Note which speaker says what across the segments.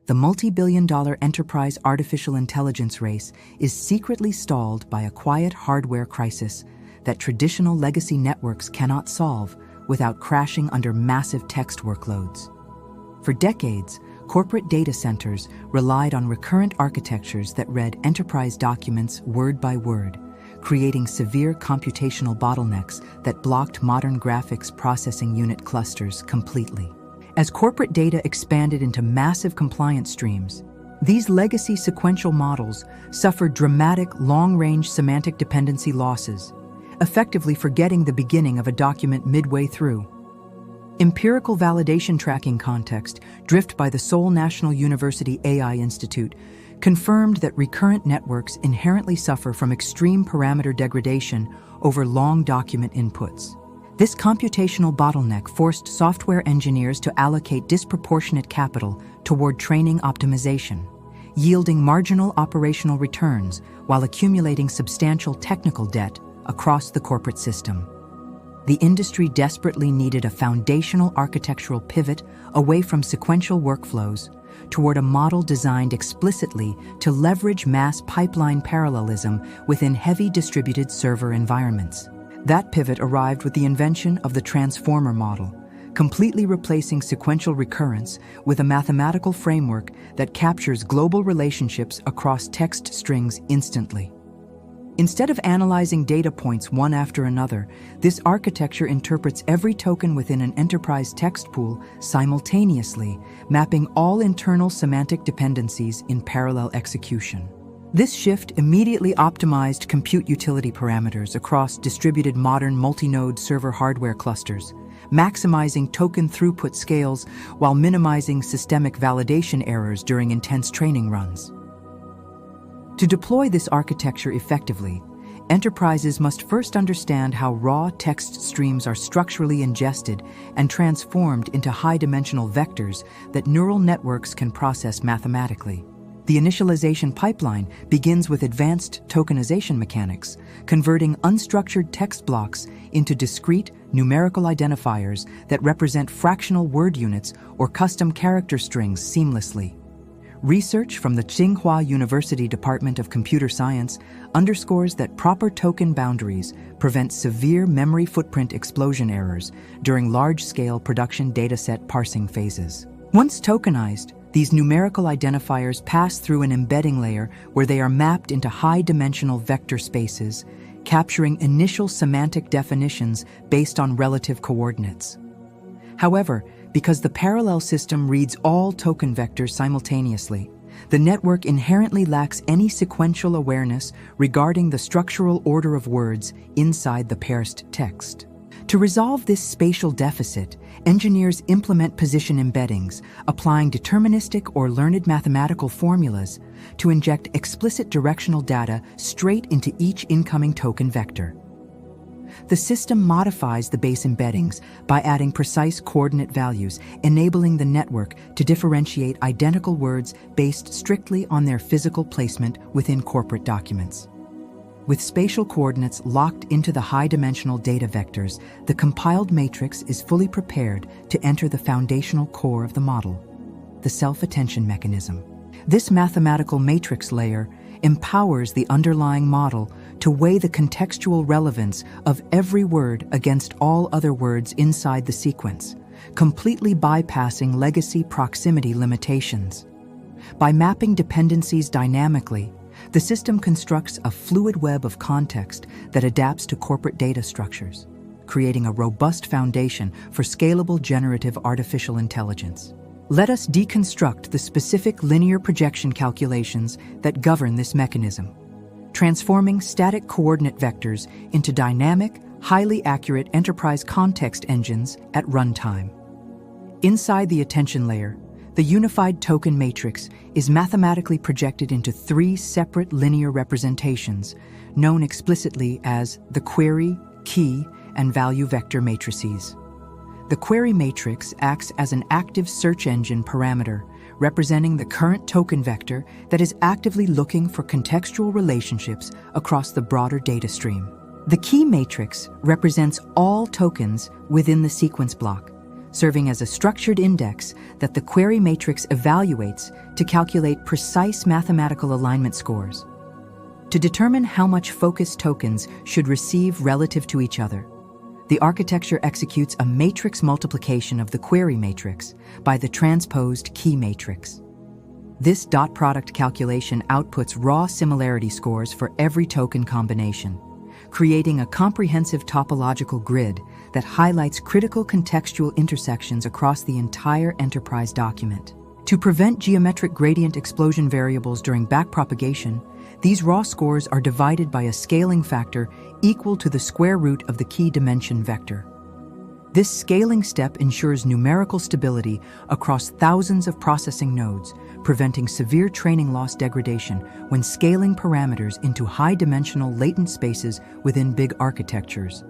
Speaker 1: the multi-billion-dollar enterprise artificial intelligence race is secretly stalled by a quiet hardware crisis that traditional legacy networks cannot solve without crashing under massive text workloads. For decades, corporate data centers relied on recurrent architectures that read enterprise documents word by word, creating severe computational bottlenecks that blocked modern graphics processing unit clusters completely. As corporate data expanded into massive compliance streams, these legacy sequential models suffered dramatic long-range semantic dependency losses, effectively forgetting the beginning of a document midway through. Empirical validation tracking context, drift by the Seoul National University AI Institute, confirmed that recurrent networks inherently suffer from extreme parameter degradation over long document inputs. This computational bottleneck forced software engineers to allocate disproportionate capital toward training optimization, yielding marginal operational returns while accumulating substantial technical debt across the corporate system. The industry desperately needed a foundational architectural pivot away from sequential workflows toward a model designed explicitly to leverage mass pipeline parallelism within heavy distributed server environments. That pivot arrived with the invention of the transformer model, completely replacing sequential recurrence with a mathematical framework that captures global relationships across text strings instantly. Instead of analyzing data points one after another, this architecture interprets every token within an enterprise text pool simultaneously, mapping all internal semantic dependencies in parallel execution. This shift immediately optimized compute utility parameters across distributed modern multi-node server hardware clusters, maximizing token throughput scales while minimizing systemic validation errors during intense training runs. To deploy this architecture effectively, enterprises must first understand how raw text streams are structurally ingested and transformed into high-dimensional vectors that neural networks can process mathematically. The initialization pipeline begins with advanced tokenization mechanics, converting unstructured text blocks into discrete numerical identifiers that represent fractional word units or custom character strings seamlessly. Research from the Tsinghua University Department of Computer Science underscores that proper token boundaries prevent severe memory footprint explosion errors during large-scale production dataset parsing phases. Once tokenized, these numerical identifiers pass through an embedding layer where they are mapped into high-dimensional vector spaces, capturing initial semantic definitions based on relative coordinates. However, because the parallel system reads all token vectors simultaneously, the network inherently lacks any sequential awareness regarding the structural order of words inside the parsed text. To resolve this spatial deficit, engineers implement position embeddings, applying deterministic or learned mathematical formulas to inject explicit directional data straight into each incoming token vector. The system modifies the base embeddings by adding precise coordinate values, enabling the network to differentiate identical words based strictly on their physical placement within corporate documents. With spatial coordinates locked into the high-dimensional data vectors, the compiled matrix is fully prepared to enter the foundational core of the model, the self-attention mechanism. This mathematical matrix layer empowers the underlying model to weigh the contextual relevance of every word against all other words inside the sequence, completely bypassing legacy proximity limitations. By mapping dependencies dynamically, the system constructs a fluid web of context that adapts to corporate data structures, creating a robust foundation for scalable generative artificial intelligence. Let us deconstruct the specific linear projection calculations that govern this mechanism, transforming static coordinate vectors into dynamic, highly accurate enterprise context engines at runtime. Inside the attention layer, the unified token matrix is mathematically projected into three separate linear representations, known explicitly as the query, key, and value vector matrices. The query matrix acts as an active search engine parameter, representing the current token vector that is actively looking for contextual relationships across the broader data stream. The key matrix represents all tokens within the sequence block, serving as a structured index that the query matrix evaluates to calculate precise mathematical alignment scores. To determine how much focus tokens should receive relative to each other, the architecture executes a matrix multiplication of the query matrix by the transposed key matrix. This dot product calculation outputs raw similarity scores for every token combination, creating a comprehensive topological grid that highlights critical contextual intersections across the entire enterprise document. To prevent geometric gradient explosion variables during backpropagation, these raw scores are divided by a scaling factor equal to the square root of the key dimension vector. This scaling step ensures numerical stability across thousands of processing nodes, preventing severe training loss degradation when scaling parameters into high-dimensional latent spaces within big architectures.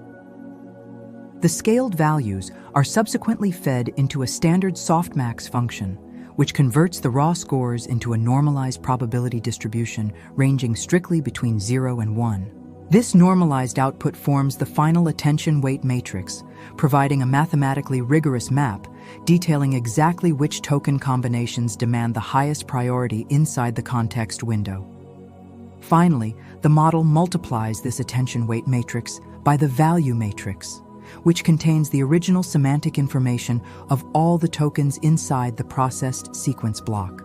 Speaker 1: The scaled values are subsequently fed into a standard softmax function, which converts the raw scores into a normalized probability distribution ranging strictly between 0 and 1. This normalized output forms the final attention weight matrix, providing a mathematically rigorous map detailing exactly which token combinations demand the highest priority inside the context window. Finally, the model multiplies this attention weight matrix by the value matrix, which contains the original semantic information of all the tokens inside the processed sequence block.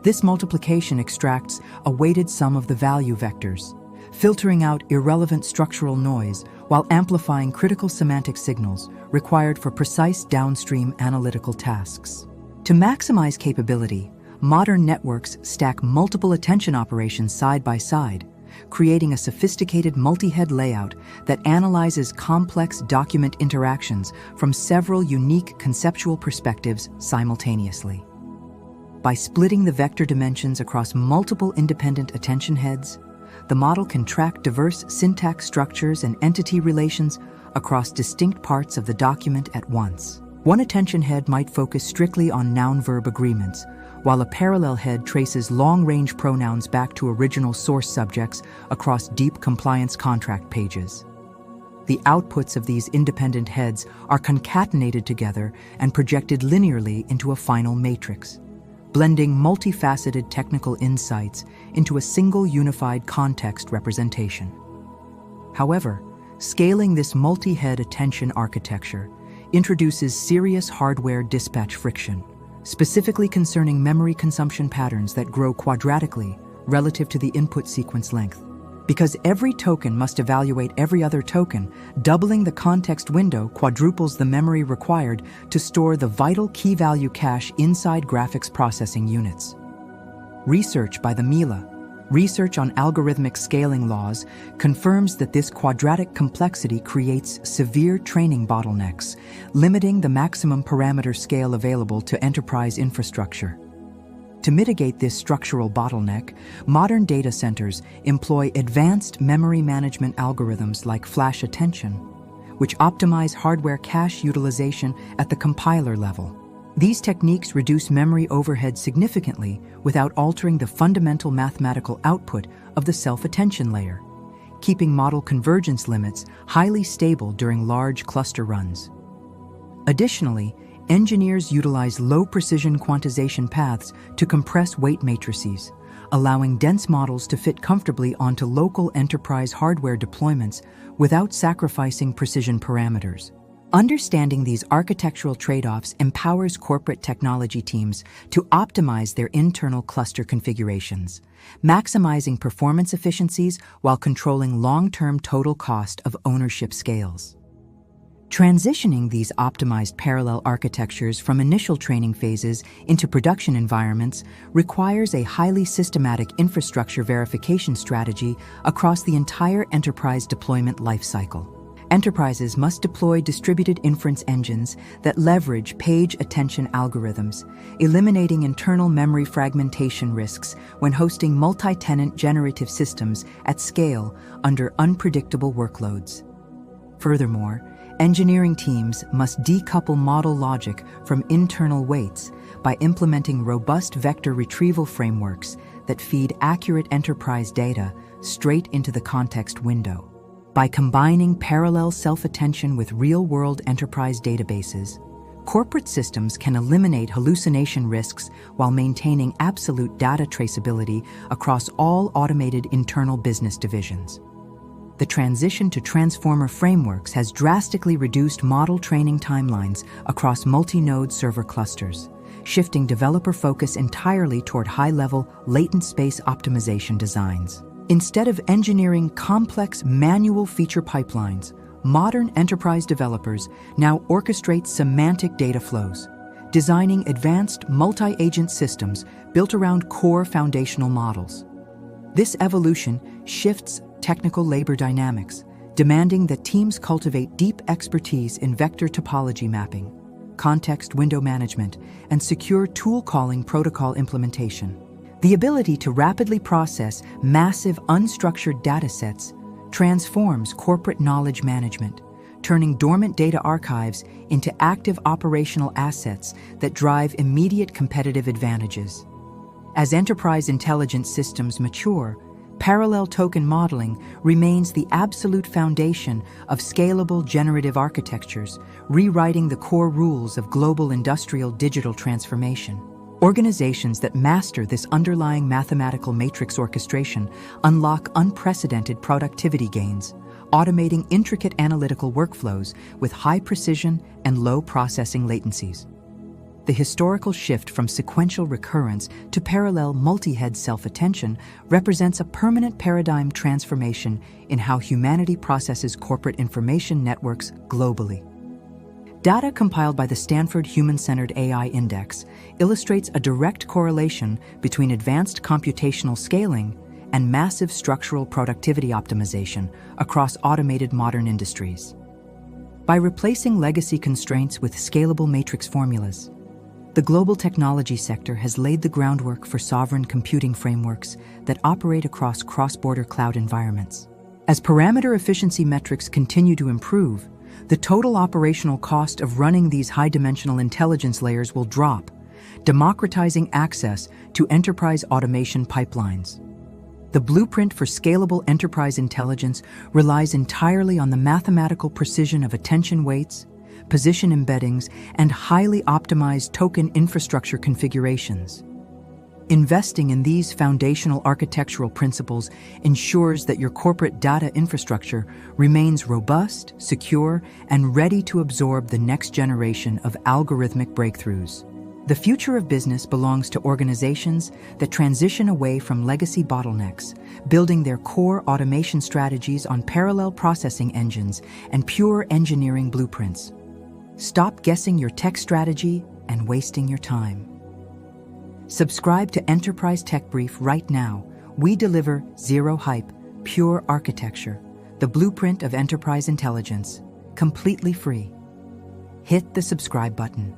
Speaker 1: This multiplication extracts a weighted sum of the value vectors, filtering out irrelevant structural noise while amplifying critical semantic signals required for precise downstream analytical tasks. To maximize capability, modern networks stack multiple attention operations side by side, creating a sophisticated multi-head layout that analyzes complex document interactions from several unique conceptual perspectives simultaneously. By splitting the vector dimensions across multiple independent attention heads, the model can track diverse syntax structures and entity relations across distinct parts of the document at once. One attention head might focus strictly on noun-verb agreements, while a parallel head traces long-range pronouns back to original source subjects across deep compliance contract pages. The outputs of these independent heads are concatenated together and projected linearly into a final matrix, blending multifaceted technical insights into a single unified context representation. However, scaling this multi-head attention architecture introduces serious hardware dispatch friction, specifically concerning memory consumption patterns that grow quadratically relative to the input sequence length. Because every token must evaluate every other token, doubling the context window quadruples the memory required to store the vital key value cache inside graphics processing units. Research by the MILA, Research on Algorithmic Scaling Laws, confirms that this quadratic complexity creates severe training bottlenecks, limiting the maximum parameter scale available to enterprise infrastructure. To mitigate this structural bottleneck, modern data centers employ advanced memory management algorithms like flash attention, which optimize hardware cache utilization at the compiler level. These techniques reduce memory overhead significantly without altering the fundamental mathematical output of the self-attention layer, keeping model convergence limits highly stable during large cluster runs. Additionally, engineers utilize low-precision quantization paths to compress weight matrices, allowing dense models to fit comfortably onto local enterprise hardware deployments without sacrificing precision parameters. Understanding these architectural trade-offs empowers corporate technology teams to optimize their internal cluster configurations, maximizing performance efficiencies while controlling long-term total cost of ownership scales. Transitioning these optimized parallel architectures from initial training phases into production environments requires a highly systematic infrastructure verification strategy across the entire enterprise deployment lifecycle. Enterprises must deploy distributed inference engines that leverage page attention algorithms, eliminating internal memory fragmentation risks when hosting multi-tenant generative systems at scale under unpredictable workloads. Furthermore, engineering teams must decouple model logic from internal weights by implementing robust vector retrieval frameworks that feed accurate enterprise data straight into the context window. By combining parallel self-attention with real-world enterprise databases, corporate systems can eliminate hallucination risks while maintaining absolute data traceability across all automated internal business divisions. The transition to transformer frameworks has drastically reduced model training timelines across multi-node server clusters, shifting developer focus entirely toward high-level latent-space optimization designs. Instead of engineering complex manual feature pipelines, modern enterprise developers now orchestrate semantic data flows, designing advanced multi-agent systems built around core foundational models. This evolution shifts technical labor dynamics, demanding that teams cultivate deep expertise in vector topology mapping, context window management, and secure tool calling protocol implementation. The ability to rapidly process massive unstructured datasets transforms corporate knowledge management, turning dormant data archives into active operational assets that drive immediate competitive advantages. As enterprise intelligence systems mature, parallel token modeling remains the absolute foundation of scalable generative architectures, rewriting the core rules of global industrial digital transformation. Organizations that master this underlying mathematical matrix orchestration unlock unprecedented productivity gains, automating intricate analytical workflows with high precision and low processing latencies. The historical shift from sequential recurrence to parallel multi-head self-attention represents a permanent paradigm transformation in how humanity processes corporate information networks globally. Data compiled by the Stanford Human-Centered AI Index illustrates a direct correlation between advanced computational scaling and massive structural productivity optimization across automated modern industries. By replacing legacy constraints with scalable matrix formulas, the global technology sector has laid the groundwork for sovereign computing frameworks that operate across cross-border cloud environments. As parameter efficiency metrics continue to improve, the total operational cost of running these high-dimensional intelligence layers will drop, democratizing access to enterprise automation pipelines. The blueprint for scalable enterprise intelligence relies entirely on the mathematical precision of attention weights, position embeddings, and highly optimized token infrastructure configurations. Investing in these foundational architectural principles ensures that your corporate data infrastructure remains robust, secure, and ready to absorb the next generation of algorithmic breakthroughs. The future of business belongs to organizations that transition away from legacy bottlenecks, building their core automation strategies on parallel processing engines and pure engineering blueprints. Stop guessing your tech strategy and wasting your time. Subscribe to Enterprise Tech Brief right now. We deliver zero hype, pure architecture, the blueprint of enterprise intelligence, completely free. Hit the subscribe button.